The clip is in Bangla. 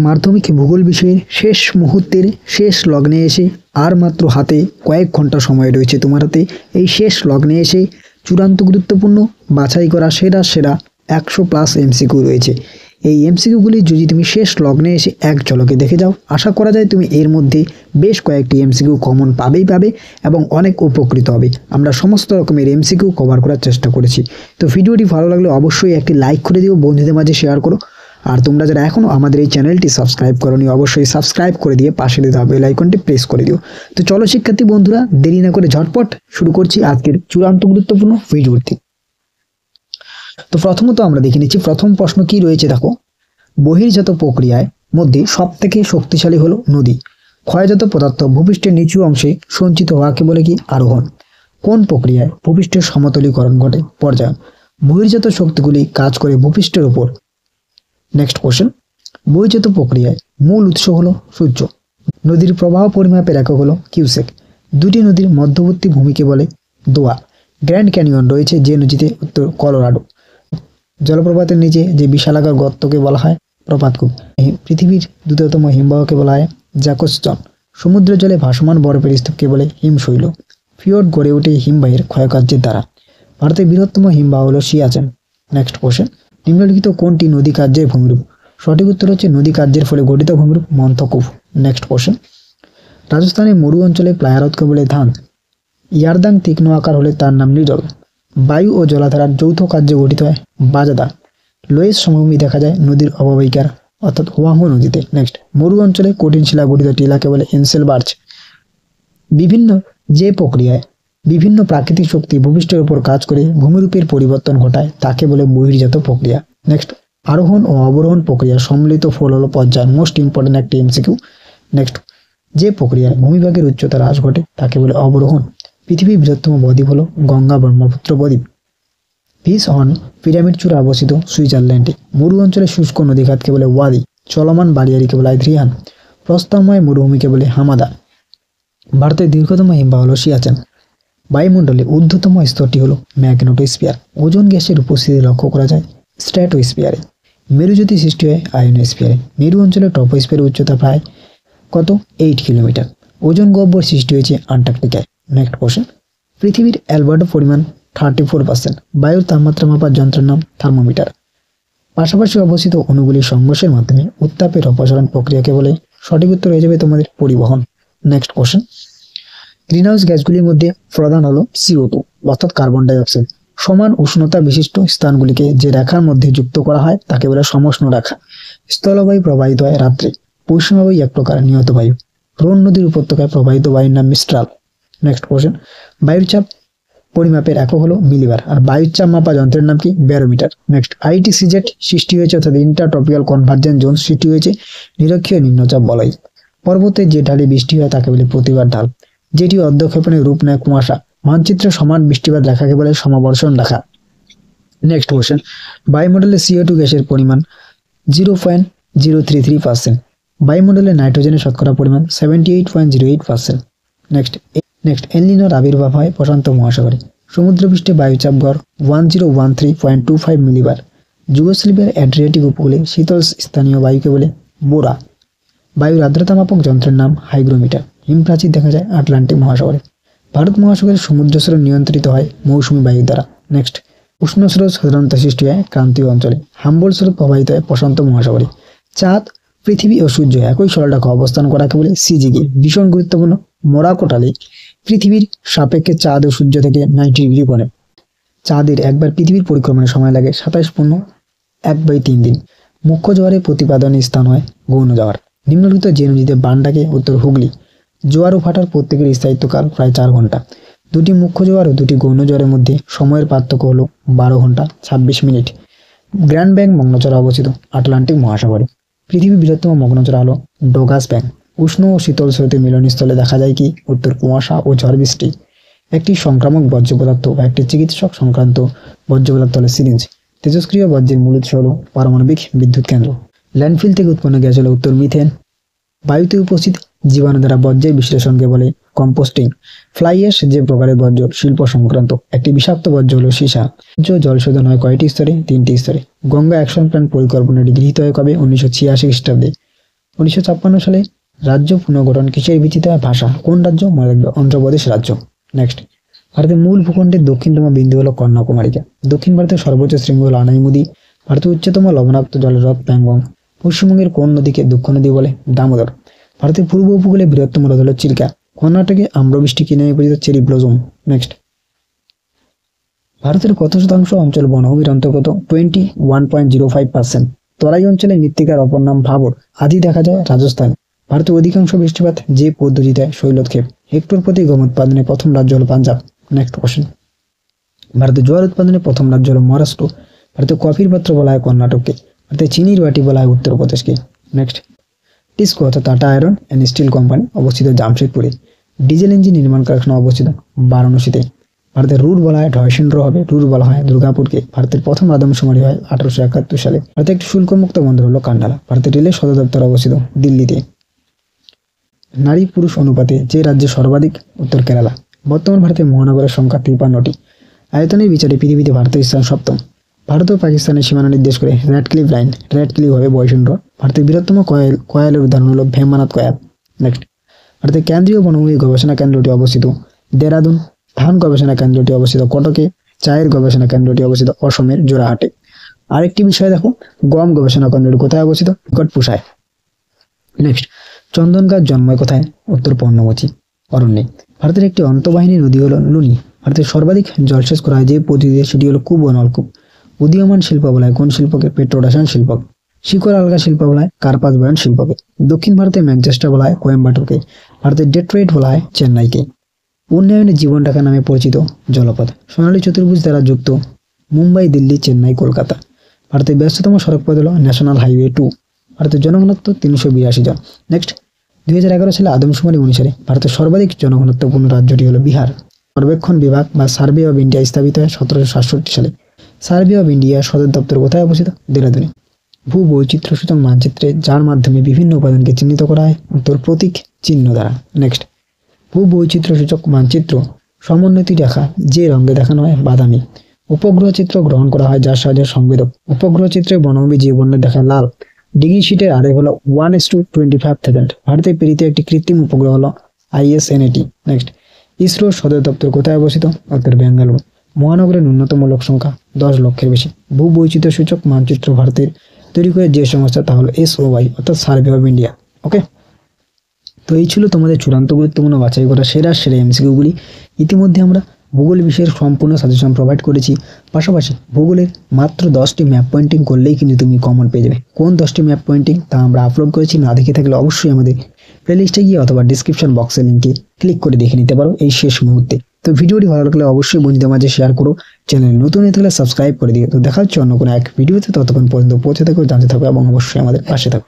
মাধ্যমিক ভূগোল বিষয়ের শেষ মুহূর্তের শেষ লগ্নে এসে আর মাত্র হাতে কয়েক ঘন্টা সময় রয়েছে তোমার হাতে। এই শেষ লগ্নে এসে চূড়ান্ত গুরুত্বপূর্ণ বাছাই করা সেরা 100+ এমসিকিউ রয়েছে। এই এমসিকিউগুলি যদি তুমি শেষ লগ্নে এসে এক ঝলকে দেখে যাও, আশা করা যায় তুমি এর মধ্যে বেশ কয়েকটি এমসিকিউ কমন পাবে এবং অনেক উপকৃত হবে। আমরা সমস্ত রকমের এমসিকিউ কভার করার চেষ্টা করেছি। তো ভিডিওটি ভালো লাগলে অবশ্যই একটি লাইক করে দিও, বন্ধুদের মাঝে শেয়ার করো। আর তোমরা যারা এখনও আমাদের এই চ্যানেলটি সাবস্ক্রাইব করোনি, অবশ্যই সাবস্ক্রাইব করে দিয়ে পাশে দেওয়া বেল আইকনটি প্রেস করে দিও। তো চলো শিক্ষার্থী বন্ধুরা, দেরি না করে ঝটপট শুরু করছি আজকের চূড়ান্ত গুরুত্বপূর্ণ ভিডিওটি। তো প্রথমত আমরা দেখে নিচ্ছি প্রথম প্রশ্ন কি রয়েছে। দেখো, বহির্জাত প্রক্রিয়ায় মধ্যে সবথেকে শক্তিশালী হলো নদী। ক্ষয়জাত পদার্থ ভূপৃষ্ঠের নিচু অংশে সঞ্চিত হওয়াকে বলে কি আরোহণ। কোন প্রক্রিয়ায় ভূপৃষ্ঠের সমতলীকরণ ঘটে? পর্যায়ন। বহির্জাত শক্তিগুলি কাজ করে ভূপৃষ্ঠের উপর। নেক্সট কোশ্চেন, বহির্জাত প্রক্রিয়ায় মূল উৎস হলো সূর্য। নদীর প্রবাহ পরিমাপের একক হলো কিউসেক। দুটি নদীর মধ্যবর্তী ভূমিকে বলে দোয়া। গ্র্যান্ড ক্যানিয়ন রয়েছে যে নদীতে? উত্তর কলোরাডো। জলপ্রপাতের নিচে যে বিশালাকার গর্তকে বলা হয় প্রপাতকূপ। পৃথিবীর দ্রুততম হিমবাহকে বলা হয় জ্যাকোস্টন। সমুদ্রের জলে ভাসমান বরফের স্তূপকে বলে হিমশৈল। ফিওর্ড গড়ে ওঠে হিমবাহের ক্ষয়কার্যের দ্বারা। ভারতের বৃহত্তম হিমবাহ হলো সিয়াচেন। নেক্সট কোশ্চেন, নিম্নলিখিত কোনটি নদী কার্যের ভূমিরূপ? সঠিক উত্তর হচ্ছে নদী কার্যের ফলে গঠিত ভূমিরূপ মন্থকূপ। নেক্সট কোশ্চেন, রাজস্থানের মরু অঞ্চলে প্লায়ারতকে বলে ধান। ইয়ারদাং তীক্ষ্ণ আকার হলে তার নাম নিডল। বায়ু ও জলাধারার যৌথ কার্যে গঠিত হয় বাজাদা। লোয়েস সমভূমি দেখা যায় নদীর অববাহিকার অর্থাৎ হোয়াংহো নদীতে। নেক্সট, মরু অঞ্চলে কঠিন শিলা গঠিত টিলাকে বলে এনসেলবার্চ। বিভিন্ন যে প্রক্রিয়ায় বিভিন্ন প্রাকৃতিক শক্তি ভূপৃষ্ঠের উপর কাজ করে ভূমিরূপের পরিবর্তন ঘটায় তাকে বলে বহির্জাত প্রক্রিয়া। নেক্সট, আরোহণ ও অবরোহণ প্রক্রিয়া সম্মিলিত ফল হলো পর্যায়ন। মোস্ট ইম্পর্টেন্ট একটি এমসিকিউ। নেক্সট, যে প্রক্রিয়ায় ভূমিভাগের উচ্চতা হ্রাস ঘটে তাকে বলে অবরোহণ। পৃথিবীর বৃহত্তম বদ্বীপ হলো গঙ্গা ব্রহ্মপুত্র বদ্বীপ। পিস অন পিরামিড চূড়া অবস্থিত সুইজারল্যান্ডে। মরু অঞ্চলে শুষ্ক নদীঘাটকে বলে ওয়াদি। চলমান বালিয়ারিকে বলা হয় ধ্রিয়ান। প্রস্তরময় মরুভূমিকে বলে হামাদা। ভারতের দীর্ঘতম হিমবাহ হলো সিয়াচেন। বায়ুমণ্ডলে ঊর্ধ্বতম স্তরটি হলো ম্যাগনেটোস্ফিয়ার। ওজোন গ্যাসের উপস্থিতি লক্ষ্য করা যায় স্ট্র্যাটোস্ফিয়ারে। মেরুজ্যোতি সৃষ্টি হয় আয়োনোস্ফিয়ারে। মেরু অঞ্চলে ট্রপোস্ফিয়ারের উচ্চতা প্রায় কত? 8 কিলোমিটার। ওজোন গহ্বর সৃষ্টি হয়েছে আন্টার্কটিকায়। নেক্সট কোশ্চেন, পৃথিবীর অ্যালবার্টো পরিমাণ 34%। বায়ুর তাপমাত্রা মাপার যন্ত্রের নাম থার্মোমিটার। পাশাপাশি অবস্থিত অণুগুলির সংঘর্ষের মাধ্যমে উত্তাপের অপসারণ প্রক্রিয়াকে বলে? সঠিক উত্তর হয়ে যাবে তোমাদের পরিবহন। নেক্সট কোশ্চেন, গ্রিনহাউস গ্যাসগুলির মধ্যে প্রধান হলো CO2 অর্থাৎ কার্বন ডাইঅক্সাইড। সমান উষ্ণতা বিশিষ্ট স্থানগুলিকে যে রেখার মধ্যে যুক্ত করা হয় তাকে বলে সমষ্ণ রেখা। স্থলবায়ু প্রবাহিত হয় রাত্রে। পশ্চিমবায়ু এক প্রকার নিয়ত বায়ু। রোন নদীর উপত্যকায় প্রবাহিত বায়ুর নাম মিস্ট্রাল। নেক্সট কোশ্চেন, বায়ুর চাপ পরিমাপের একক হলো মিলিবার। আর বায়ুর চাপ মাপা যন্ত্রের নাম কি? ব্যারোমিটার। নেক্সট, ITCZ সৃষ্টি হয়েছে অর্থাৎ ইন্টারট্রপিক্যাল কনভার্জেন্স জোন সৃষ্টি হয়েছে নিরক্ষীয় নিম্নচাপ বলয়। পর্বতের যে ঢালে বৃষ্টি হয় তাকে বলে প্রতিবার ঢাল, যেটি অর্ধক্ষেপণে রূপ নেয় কুয়াশা। মানচিত্রে সমান বৃষ্টিপাত রেখাকে বলে সমবর্ষণ রেখা। নেক্সট কোশ্চেন, বায়ুমণ্ডলে CO2 গ্যাসের পরিমাণ 0.033%। বায়ুমণ্ডলে নাইট্রোজেনের শতকরা পরিমাণ 78.08%। নেক্সট, এল নিনোর আবির্ভাব হয় প্রশান্ত মহাসাগরে। সমুদ্রপৃষ্ঠে বায়ুচাপ গড় 1013.25 মিলিবার। যুগোস্লাভিয়ার অ্যাড্রিয়াটিক উপকূলে শীতল স্থানীয় বায়ুকে বলে বোরা। বায়ুর আর্দ্রতা মাপক যন্ত্রের নাম হাইগ্রোমিটার। হিমপ্রাচীর দেখা যায় আটলান্টিক মহাসাগরে। ভারত মহাসাগরের সমুদ্র স্রোত নিয়ন্ত্রিত হয় মৌসুমী বায়ুর দ্বারা। নেক্সট, উষ্ণ স্রোত সাধারণত সৃষ্টি হয় ক্রান্তীয় অঞ্চলে। হাম্বল স্রোত প্রবাহিত হয় প্রশান্ত মহাসাগরে। চাঁদ, পৃথিবী ও সূর্য একই সরলরেখায় অবস্থান করাকে বলে সিজিগি। ভীষণ গুরুত্বপূর্ণ, মোরাকোটালি পৃথিবীর সাপেক্ষে চাঁদ ও সূর্য থেকে 90 ডিগ্রি কোণে। চাঁদের একবার পৃথিবীর পরিক্রমার সময় লাগে 27.1/3 দিন। মুখ্য জোয়ারের প্রতিপাদনের স্থান হয় গৌণ জোয়ার। নিম্নলিখিত যে নদীতে বান ডাকে? উত্তর হুগলি। জোয়ার ও ফাটার প্রত্যেকের স্থায়িত্বকাল প্রায় 4 ঘন্টা। দুটি মুখ্য জোয়ার ও দুটি গৌণ জোয়ারের মধ্যে সময়ের পার্থক্য হলো 12 ঘন্টা 26 মিনিট। গ্র্যান্ড ব্যাংক মগ্নচড়া অবস্থিত আটলান্টিক মহাসাগরে। পৃথিবীর বৃহত্তম মগ্নচড়া হলো ডোগাস ব্যাংক। উষ্ণ ও শীতল স্রোতের মিলনস্থলে দেখা যায় কি? উত্তর কুয়াশা ও ঝড় বৃষ্টি। একটি সংক্রামক বর্জ্য পদার্থ বা একটি চিকিৎসক সংক্রান্ত বর্জ্য পদার্থ হলো সিরিঞ্জ। তেজস্ক্রিয় বর্জ্যের মূল উৎস হলো পারমাণবিক বিদ্যুৎ কেন্দ্র। ল্যান্ডফিল থেকে উৎপন্ন গ্যাস হলো উত্তর মিথেন। বায়ুতে উপস্থিত জীবাণু দ্বারা বর্জ্যের বিশ্লেষণকে বলে কম্পোস্টিং। ফ্লাই অ্যাশ যে প্রকারের বর্জ্য শিল্প সংক্রান্ত। একটি বিষাক্ত বর্জ্য হলো সীসা। জল শোধন হয় কয়টি স্তরে? 3টি স্তরে। গঙ্গা অ্যাকশন প্ল্যান পরিকল্পনাটি গৃহীত হয় কবে? 1986 খ্রিস্টাব্দে। 1956 সালে রাজ্য পুনর্গঠন কিসের ভিত্তিতে হয়? ভাষা। কোন রাজ্য? মনে রাখবে, অন্ধ্রপ্রদেশ রাজ্য। নেক্সট, ভারতের মূল ভূখণ্ডের দক্ষিণতম বিন্দু হলো কন্যাকুমারিকা। দক্ষিণ ভারতের সর্বোচ্চ শৃঙ্গ হলো আনাইমুদি। ভারতের উচ্চতম লবণাক্ত জলের হ্রদ প্যাংগং। পশ্চিমবঙ্গের কোন নদীকে দুঃখ নদী বলে? দামোদর। ভারতের পূর্ব উপকূলে বৃহত্তম হ্রদ হলো চিল্কা। কর্ণাটকে আম্রবৃষ্টি কি নামে পরিচিত? Cherry blossom. নেক্সট, ভারতের কত শতাংশ অঞ্চল বনভূমির অন্তর্গত? 21.05%। তরাই অঞ্চলে মৃত্তিকার অপর নাম ভাবর। আদি দেখা যায় রাজস্থানে। ভারতের অধিকাংশ বৃষ্টিপাত যে পদ্ধতিতে হয়? শৈলক্ষেপ। হেক্টর প্রতি গম উৎপাদনে প্রথম রাজ্য হলো পাঞ্জাব। নেক্সট কোশ্চেন, ভারতের জোয়ার উৎপাদনে প্রথম রাজ্য হলো মহারাষ্ট্র। ভারতের কফির পাত্র বলা হয় কর্ণাটককে। ভারতের চিনির বাটি বলা হয় উত্তরপ্রদেশকে। নেক্সট, টিসকো অর্থাৎ tata iron and steel company অবস্থিত জামশেদপুরে। ডিজেল ইঞ্জিন নির্মাণ কারখানা অবস্থিত বারাণসীতে। ভারতের রুর বলা হয় ঢয়সেন্দ্র হবে, রুর বলা হয় দুর্গাপুরকে। ভারতের প্রথম আদমশুমারি হয় 1871 সালে। ভারতের একটি শুল্কমুক্ত বন্দর হলো কান্ডালা। ভারতের রেলের সদর দপ্তর অবস্থিত দিল্লিতে। নারী পুরুষ অনুপাতে যে রাজ্যে সর্বাধিক? উত্তর কেরালা। বর্তমান ভারতের মহানগরের সংখ্যা 53টি। আয়তনের বিচারে পৃথিবীতে ভারতের স্থান সপ্তম। ভারত ও পাকিস্তানের সীমানা নির্দেশ করে red cliff line. Red cliff হবে বয়সেন্দ্র। ভারতের বৃহত্তম কয়েলের উদাহরণ হলো ভেম্বানাথ কয়াল। নেক্সট, ভারতের কেন্দ্রীয় বনভূমি গবেষণা কেন্দ্রটি অবস্থিত দেরাদুন। ধান গবেষণা কেন্দ্রটি অবস্থিত কটকে। চায়ের গবেষণা কেন্দ্রটি অবস্থিত অসমের জোড়াহাটে। আরেকটি বিষয় দেখো, গম গবেষণা কেন্দ্রটি কোথায় অবস্থিত? নিকটপুষায়। নেক্সট, চন্দন গাছ জন্মায় কোথায়? উত্তর পর্ণমোচী অরণ্যে। ভারতের একটি অন্তঃবাহিনী নদী হলো লুনি। ভারতের সর্বাধিক জলসেচ করা হয় যে পদ্ধতিতে সেটি হলো কূপ ও নলকূপ। উদীয়মান শিল্প বলা হয় কোন শিল্পকে? পেট্রোরসায়ন শিল্প। শিকড় আলগা শিল্প বলা হয় কার্পাস বয়ন শিল্পকে। দক্ষিণ ভারতের ম্যানচেস্টার বলা হয় কোয়েম্বাটুরকে। ভারতের ডেট্রয়েট বলা হয় চেন্নাইকে। উন্নয়নের জীবনরেখা নামে পরিচিত জলপথ। সোনালী চতুর্ভুজ দ্বারা যুক্ত মুম্বাই, দিল্লি, চেন্নাই, কলকাতা। ভারতের ব্যস্ততম সড়কপথ হলো ন্যাশনাল হাইওয়ে 2। ভারতের জনঘনত্ব 382 জন। নেক্সট, 2011 সালে আদমশুমারি অনুসারে ভারতের সর্বাধিক জনঘনত্বপূর্ণ রাজ্যটি হলো বিহার। সর্বেক্ষণ বিভাগ বা সার্ভে অব ইন্ডিয়া স্থাপিত হয় 1767 সালে। সার্ভে অব ইন্ডিয়া সদর দপ্তর কোথায় অবস্থিত? দেরাদুনে। ভূ বৈচিত্র্য সূচক মানচিত্রে যার মাধ্যমে বিভিন্ন উপাদানকে চিহ্নিত করা হয়? উত্তর প্রতীক চিহ্ন দ্বারা। নেক্সট, ভূ বৈচিত্র্য সূচক মানচিত্র সমোন্নতি রেখা যে রঙে দেখানো হয়? বাদামি। উপগ্রহ চিত্র গ্রহণ করা হয় যার সাহায্যে সংবেদক। উপগ্রহ চিত্রে বনভূমি যে বর্ণে দেখায় লাল। ডিগ্রি শিটের আরেক হলো 1:25,000। ভারতে প্রেরিত একটি কৃত্রিম উপগ্রহ হলো ISNAT। নেক্সট, ইসরোর সদর দপ্তর কোথায় অবস্থিত? উত্তর বেঙ্গালুরু। মহানগরের ন্যূনতম লোক সংখ্যা 10 লক্ষের বেশি। ভূ বৈচিত্র্য সূচক মানচিত্র ভারতের তৈরি করে যে সংস্থা তা হলো SOI অর্থাৎ সার্ভে অব ইন্ডিয়া। ওকে, তো এই ছিল তোমাদের চূড়ান্ত গুরুত্বপূর্ণ বাছাই করা সেরা এমসিকিউগুলি। ইতিমধ্যে আমরা ভূগোল বিষয়ের সম্পূর্ণ সাজেশন প্রোভাইড করেছি। পাশাপাশি ভূগোলের মাত্র 10টি ম্যাপ পয়েন্টিং করলেই কিন্তু তুমি কমন পেয়ে যাবে। কোন 10টি ম্যাপ পয়েন্টিং তা আমরা আপলোড করেছি, না দেখে থাকলে অবশ্যই আমাদের প্লেলিস্টে গিয়ে অথবা ডিসক্রিপশন বক্সের লিঙ্কে ক্লিক করে দেখে নিতে পারো এই শেষ মুহূর্তে। তো ভিডিওটি ভালো লাগলে অবশ্যই বন্ধুদের মাঝে শেয়ার করো। চ্যানেল নতুন হয়ে থাকলে সাবস্ক্রাইব করে দিও। তো দেখা হচ্ছে অন্য কোনো এক ভিডিওতে। ততক্ষণ পর্যন্ত পৌঁছে থাকো, জানতে থাকো এবং অবশ্যই আমাদের পাশে থাকো।